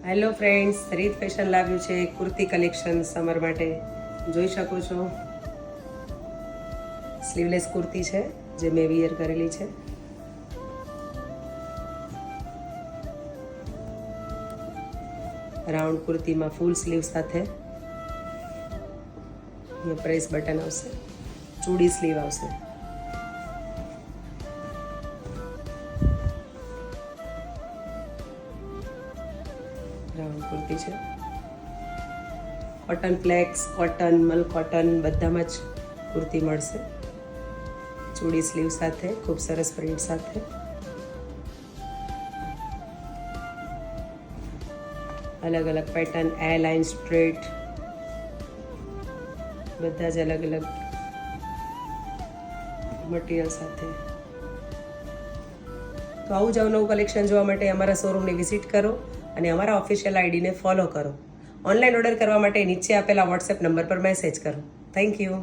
Hello friends, રીત fashion લાવ્યું છે કુર્તી કલેક્શન સમર માટે. જોઈ શકો છો સ્લીવલેસ કુર્તી છે જે મેં વિયર કરેલી છે. રાઉન્ડ કુર્તીમાં ફૂલ સ્લીવ સાથે અહીંયા પ્રેસ બટન આવશે, ચૂડી સ્લીવ આવશે. રાઉન્ડ કુર્તી છે. કોટન ફ્લેક્સ, કોટન, મલ કોટન બધામાં જ કુર્તી મળશે. ચૂડી સ્લીવ સાથે ખૂબ સરસ પ્રિન્ટ સાથે. અલગ અલગ પેટર્ન, એ લાઇન, સ્ટ્રેટ બધા જ અલગ અલગ મટીરિયલ સાથે. તો આવું જ અવનવું કલેક્શન જોવા માટે અમારા શોરૂમને વિઝિટ કરો અને અમારા ઓફિશિયલ આઈડીને ફોલો કરો. ઓનલાઈન ઓર્ડર કરવા માટે નીચે આપેલા વોટ્સએપ નંબર પર મેસેજ કરો. Thank you.